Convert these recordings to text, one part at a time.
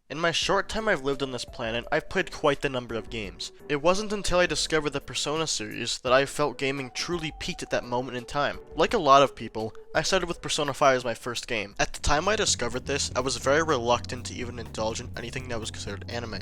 In my short time I've lived on this planet, I've played quite the number of games. It wasn't until I discovered the Persona series that I felt gaming truly peaked at that moment in time. Like a lot of people, I started with Persona 5 as my first game. At the time I discovered this, I was very reluctant to even indulge in anything that was considered anime.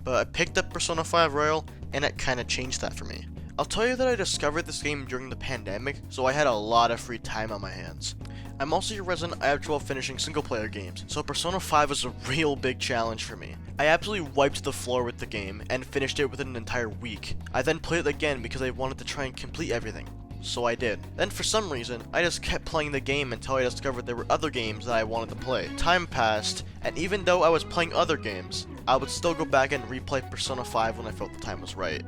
But I picked up Persona 5 Royal, and it kinda changed that for me. I'll tell you that I discovered this game during the pandemic, so I had a lot of free time on my hands. I'm also your resident actual finishing single player games, so Persona 5 was a real big challenge for me. I absolutely wiped the floor with the game, and finished it within an entire week. I then played it again because I wanted to try and complete everything. So I did. Then for some reason, I just kept playing the game until I discovered there were other games that I wanted to play. Time passed, and even though I was playing other games, I would still go back and replay Persona 5 when I felt the time was right.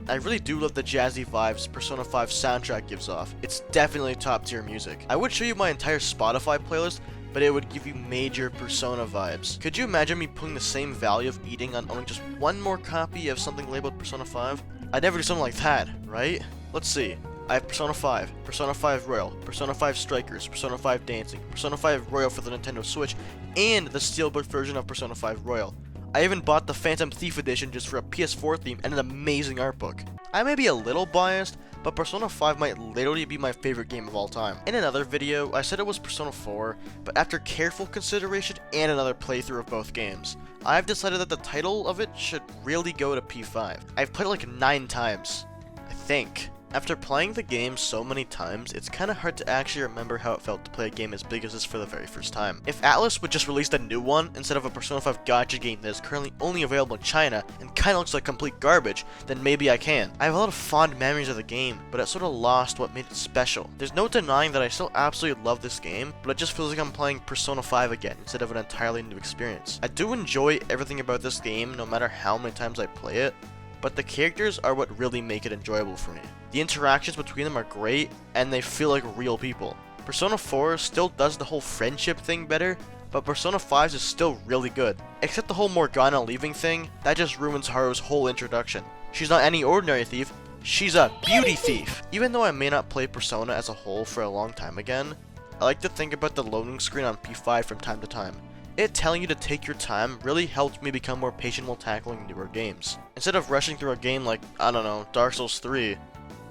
I really do love the jazzy vibes Persona 5 soundtrack gives off. It's definitely top tier music. I would show you my entire Spotify playlist, but it would give you major Persona vibes. Could you imagine me putting the same value of eating on owning just one more copy of something labeled Persona 5? I'd never do something like that, right? Let's see. I have Persona 5, Persona 5 Royal, Persona 5 Strikers, Persona 5 Dancing, Persona 5 Royal for the Nintendo Switch, and the Steelbook version of Persona 5 Royal. I even bought the Phantom Thief edition just for a PS4 theme and an amazing art book. I may be a little biased, but Persona 5 might literally be my favorite game of all time. In another video, I said it was Persona 4, but after careful consideration and another playthrough of both games, I've decided that the title of it should really go to P5. I've played it like 9 times, I think. After playing the game so many times, it's kinda hard to actually remember how it felt to play a game as big as this for the very first time. If Atlus would just release a new one instead of a Persona 5 gacha game that is currently only available in China and kinda looks like complete garbage, then maybe I can. I have a lot of fond memories of the game, but it sorta lost what made it special. There's no denying that I still absolutely love this game, but it just feels like I'm playing Persona 5 again instead of an entirely new experience. I do enjoy everything about this game no matter how many times I play it, but the characters are what really make it enjoyable for me. The interactions between them are great, and they feel like real people. Persona 4 still does the whole friendship thing better, but Persona 5 is still really good. Except the whole Morgana leaving thing, that just ruins Haru's whole introduction. She's not any ordinary thief, she's a beauty thief! Even though I may not play Persona as a whole for a long time again, I like to think about the loading screen on P5 from time to time. It telling you to take your time really helped me become more patient while tackling newer games. Instead of rushing through a game like, I don't know, Dark Souls 3,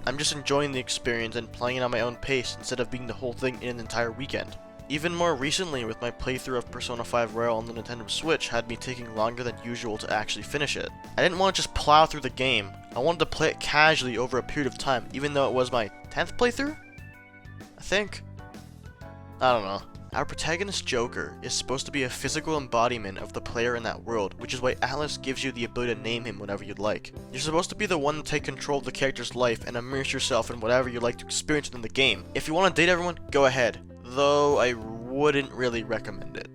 I'm just enjoying the experience and playing it on my own pace instead of beating the whole thing in an entire weekend. Even more recently, with my playthrough of Persona 5 Royal on the Nintendo Switch had me taking longer than usual to actually finish it. I didn't want to just plow through the game, I wanted to play it casually over a period of time, even though it was my 10th playthrough? I think? I don't know. Our protagonist Joker is supposed to be a physical embodiment of the player in that world, which is why Atlus gives you the ability to name him whenever you'd like. You're supposed to be the one to take control of the character's life and immerse yourself in whatever you'd like to experience within the game. If you want to date everyone, go ahead, though I wouldn't really recommend it.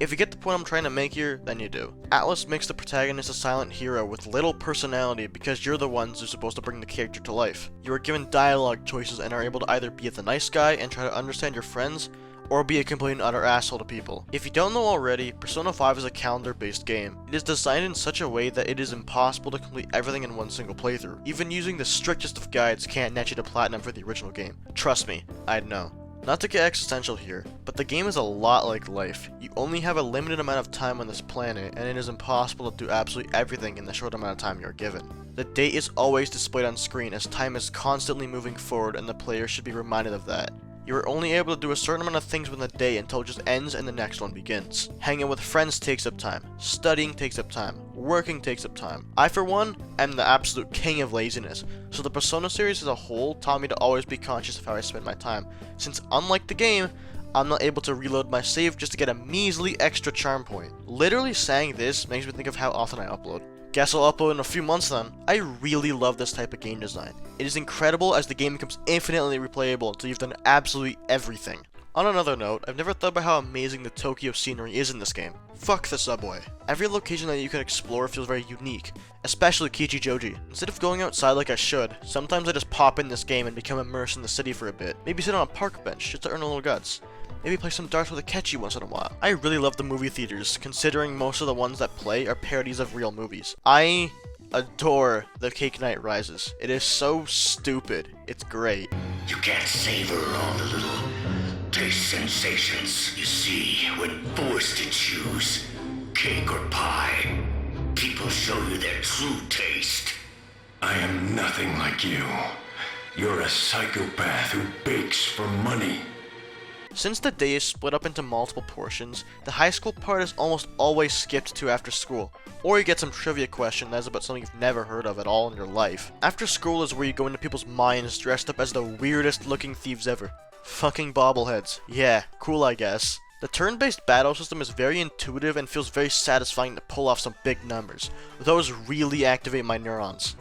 If you get the point I'm trying to make here, then you do. Atlus makes the protagonist a silent hero with little personality because you're the ones who's supposed to bring the character to life. You are given dialogue choices and are able to either be the nice guy and try to understand your friends, or be a complete and utter asshole to people. If you don't know already, Persona 5 is a calendar-based game. It is designed in such a way that it is impossible to complete everything in one single playthrough. Even using the strictest of guides can't net you to platinum for the original game. Trust me, I'd know. Not to get existential here, but the game is a lot like life. You only have a limited amount of time on this planet, and it is impossible to do absolutely everything in the short amount of time you're given. The date is always displayed on screen as time is constantly moving forward, and the player should be reminded of that. You are only able to do a certain amount of things within the day until it just ends and the next one begins. Hanging with friends takes up time, studying takes up time, working takes up time. I, for one, am the absolute king of laziness, so the Persona series as a whole taught me to always be conscious of how I spend my time, since unlike the game, I'm not able to reload my save just to get a measly extra charm point. Literally saying this makes me think of how often I upload. Guess I'll upload in a few months then. I really love this type of game design. It is incredible as the game becomes infinitely replayable until you've done absolutely everything. On another note, I've never thought about how amazing the Tokyo scenery is in this game. Fuck the subway. Every location that you can explore feels very unique, especially Kichijoji. Instead of going outside like I should, sometimes I just pop in this game and become immersed in the city for a bit. Maybe sit on a park bench just to earn a little guts. Maybe play some darts with Akechi once in a while. I really love the movie theaters, considering most of the ones that play are parodies of real movies. I adore The Cake Night Rises. It is so stupid. It's great. You can't savor all the little sensations. You see, when forced to choose cake or pie, people show you their true taste. I am nothing like you. You're a psychopath who bakes for money. Since the day is split up into multiple portions, the high school part is almost always skipped to after school, or you get some trivia question that's about something you've never heard of at all in your life. After school is where you go into people's minds dressed up as the weirdest looking thieves ever. Fucking bobbleheads. Yeah, cool I guess. The turn-based battle system is very intuitive and feels very satisfying to pull off some big numbers. Those really activate my neurons.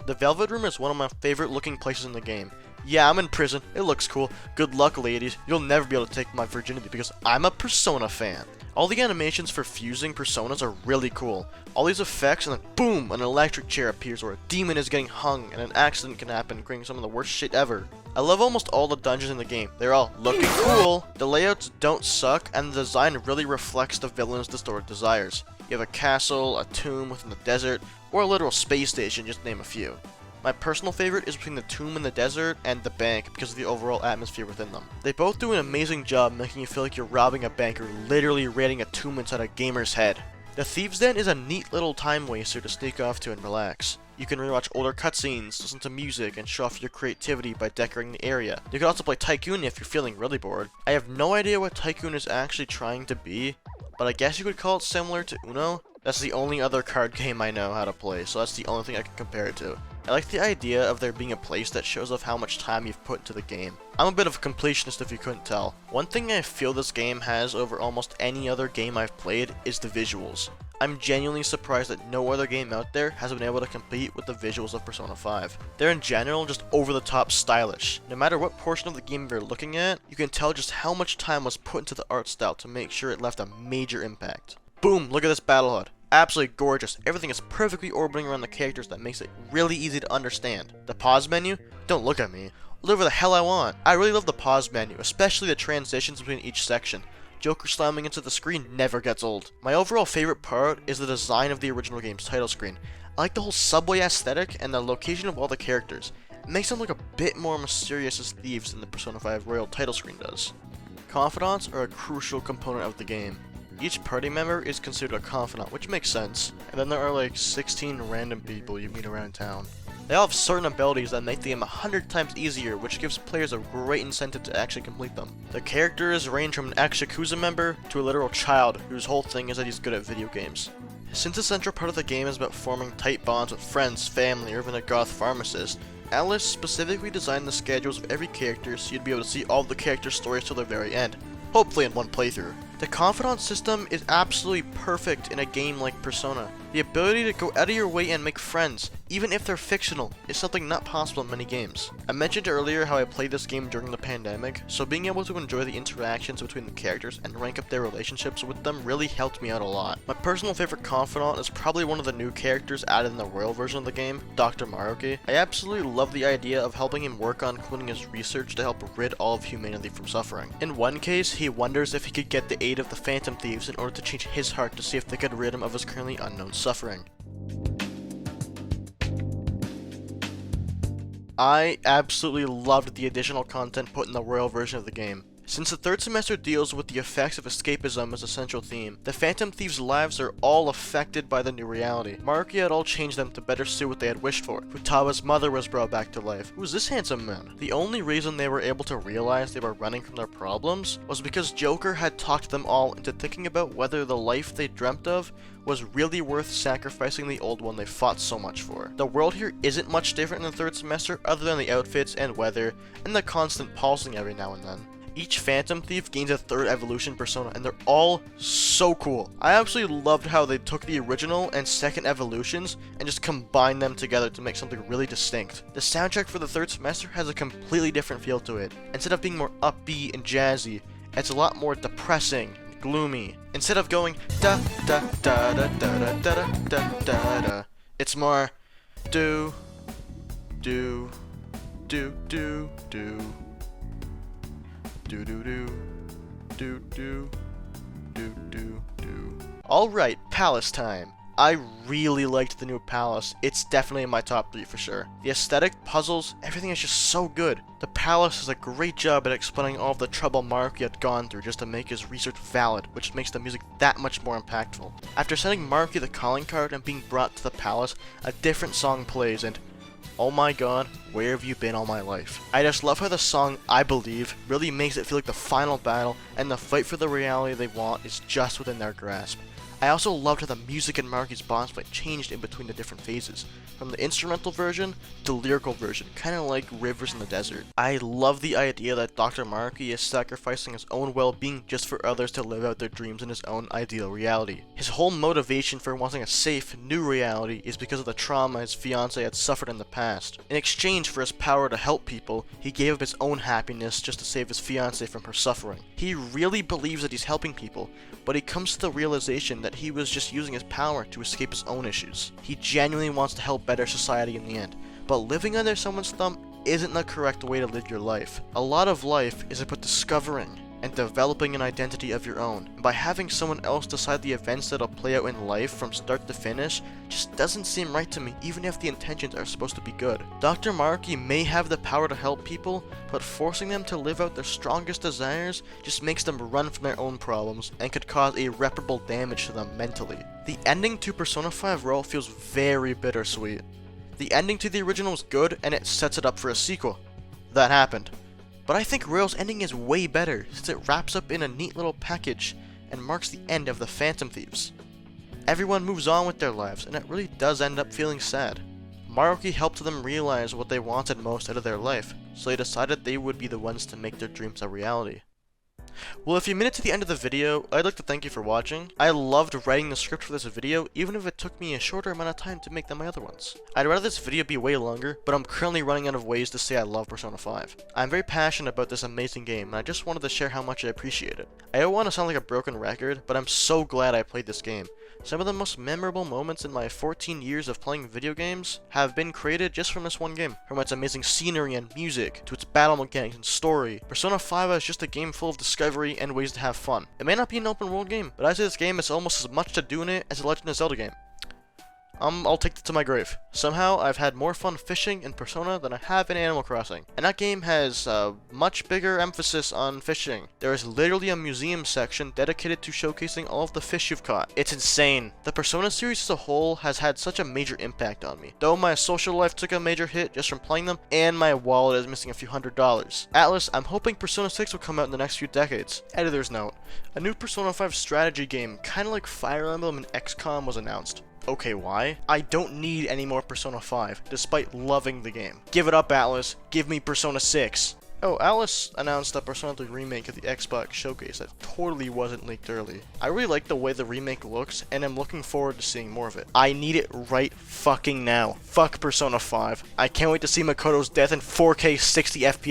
The Velvet Room is one of my favorite looking places in the game. Yeah, I'm in prison. It looks cool. Good luck, ladies. You'll never be able to take my virginity because I'm a Persona fan. All the animations for fusing personas are really cool. All these effects and then boom, an electric chair appears or a demon is getting hung and an accident can happen, creating some of the worst shit ever. I love almost all the dungeons in the game. They're all looking cool. The layouts don't suck and the design really reflects the villain's distorted desires. You have a castle, a tomb within the desert, or a literal space station, just to name a few. My personal favorite is between the tomb in the desert and the bank because of the overall atmosphere within them. They both do an amazing job making you feel like you're robbing a bank or literally raiding a tomb inside a gamer's head. The Thieves' Den is a neat little time waster to sneak off to and relax. You can rewatch older cutscenes, listen to music, and show off your creativity by decorating the area. You can also play Tycoon if you're feeling really bored. I have no idea what Tycoon is actually trying to be, but I guess you could call it similar to Uno. That's the only other card game I know how to play, so that's the only thing I can compare it to. I like the idea of there being a place that shows off how much time you've put into the game. I'm a bit of a completionist if you couldn't tell. One thing I feel this game has over almost any other game I've played is the visuals. I'm genuinely surprised that no other game out there has been able to compete with the visuals of Persona 5. They're in general just over the top stylish. No matter what portion of the game you're looking at, you can tell just how much time was put into the art style to make sure it left a major impact. Boom, look at this battle HUD. Absolutely gorgeous. Everything is perfectly orbiting around the characters that makes it really easy to understand. The pause menu? Don't look at me. I'll do whatever the hell I want. I really love the pause menu, especially the transitions between each section. Joker slamming into the screen never gets old. My overall favorite part is the design of the original game's title screen. I like the whole subway aesthetic and the location of all the characters. It makes them look a bit more mysterious as thieves than the Persona 5 Royal title screen does. Confidants are a crucial component of the game. Each party member is considered a confidant, which makes sense, and then there are like 16 random people you meet around town. They all have certain abilities that make the game 100 times easier, which gives players a great incentive to actually complete them. The characters range from an ex-Yakuza member to a literal child whose whole thing is that he's good at video games. Since the central part of the game is about forming tight bonds with friends, family, or even a goth pharmacist, Alice specifically designed the schedules of every character so you'd be able to see all the character stories till the very end, hopefully in one playthrough. The Confidant system is absolutely perfect in a game like Persona. The ability to go out of your way and make friends, even if they're fictional, is something not possible in many games. I mentioned earlier how I played this game during the pandemic, so being able to enjoy the interactions between the characters and rank up their relationships with them really helped me out a lot. My personal favorite Confidant is probably one of the new characters added in the Royal version of the game, Dr. Maruki. I absolutely love the idea of helping him work on concluding his research to help rid all of humanity from suffering. In one case, he wonders if he could get the aid of the Phantom Thieves in order to change his heart to see if they could rid him of his currently unknown suffering. I absolutely loved the additional content put in the Royal version of the game. Since the third semester deals with the effects of escapism as a central theme, the Phantom Thieves' lives are all affected by the new reality. Maruki had all changed them to better suit what they had wished for. Futaba's mother was brought back to life. Who's this handsome man? The only reason they were able to realize they were running from their problems was because Joker had talked them all into thinking about whether the life they dreamt of was really worth sacrificing the old one they fought so much for. The world here isn't much different in the third semester other than the outfits and weather and the constant pulsing every now and then. Each Phantom Thief gains a third evolution persona, and they're all so cool. I absolutely loved how they took the original and second evolutions and just combined them together to make something really distinct. The soundtrack for the third semester has a completely different feel to it. Instead of being more upbeat and jazzy, it's a lot more depressing and gloomy. Instead of going da da da da da da da da da da, it's more do do do do do. Do do do do do do do do. Alright, Palace time. I really liked the new palace. It's definitely in my top 3 for sure. The aesthetic, puzzles, everything is just so good. The palace does a great job at explaining all of the trouble Maruki had gone through just to make his research valid, which makes the music that much more impactful. After sending Maruki the calling card and being brought to the palace, a different song plays and oh my god, where have you been all my life? I just love how the song, I Believe, really makes it feel like the final battle, and the fight for the reality they want is just within their grasp. I also loved how the music in Maruki's boss fight changed in between the different phases, from the instrumental version to the lyrical version, kinda like Rivers in the Desert. I love the idea that Dr. Maruki is sacrificing his own well-being just for others to live out their dreams in his own ideal reality. His whole motivation for wanting a safe, new reality is because of the trauma his fiancée had suffered in the past. In exchange for his power to help people, he gave up his own happiness just to save his fiancée from her suffering. He really believes that he's helping people, but he comes to the realization that he was just using his power to escape his own issues. He genuinely wants to help better society in the end, but living under someone's thumb isn't the correct way to live your life. A lot of life is about discovering and developing an identity of your own. And by having someone else decide the events that'll play out in life from start to finish just doesn't seem right to me, even if the intentions are supposed to be good. Dr. Maruki may have the power to help people, but forcing them to live out their strongest desires just makes them run from their own problems and could cause irreparable damage to them mentally. The ending to Persona 5 Royal feels very bittersweet. The ending to the original was good and it sets it up for a sequel. That happened. But I think Royal's ending is way better, since it wraps up in a neat little package and marks the end of the Phantom Thieves. Everyone moves on with their lives, and it really does end up feeling sad. Maruki helped them realize what they wanted most out of their life, so they decided they would be the ones to make their dreams a reality. Well, if you made it to the end of the video, I'd like to thank you for watching. I loved writing the script for this video, even if it took me a shorter amount of time to make than my other ones. I'd rather this video be way longer, but I'm currently running out of ways to say I love Persona 5. I'm very passionate about this amazing game, and I just wanted to share how much I appreciate it. I don't want to sound like a broken record, but I'm so glad I played this game. Some of the most memorable moments in my 14 years of playing video games have been created just from this one game. From its amazing scenery and music, to its battle mechanics and story, Persona 5 is just a game full of discovery and ways to have fun. It may not be an open world game, but I say this game has almost as much to do in it as a Legend of Zelda game. I'll take that to my grave. Somehow, I've had more fun fishing in Persona than I have in Animal Crossing. And that game has a much bigger emphasis on fishing. There is literally a museum section dedicated to showcasing all of the fish you've caught. It's insane. The Persona series as a whole has had such a major impact on me. Though my social life took a major hit just from playing them, and my wallet is missing a few $100s. Atlas, I'm hoping Persona 6 will come out in the next few decades. Editor's note. A new Persona 5 strategy game, kinda like Fire Emblem and XCOM, was announced. Okay, why? I don't need any more Persona 5, despite loving the game. Give it up, Atlas. Give me Persona 6. Oh, Atlas announced a Persona 3 remake at the Xbox showcase that totally wasn't leaked early. I really like the way the remake looks, and I'm looking forward to seeing more of it. I need it right fucking now. Fuck Persona 5. I can't wait to see Makoto's death in 4K 60 FPS.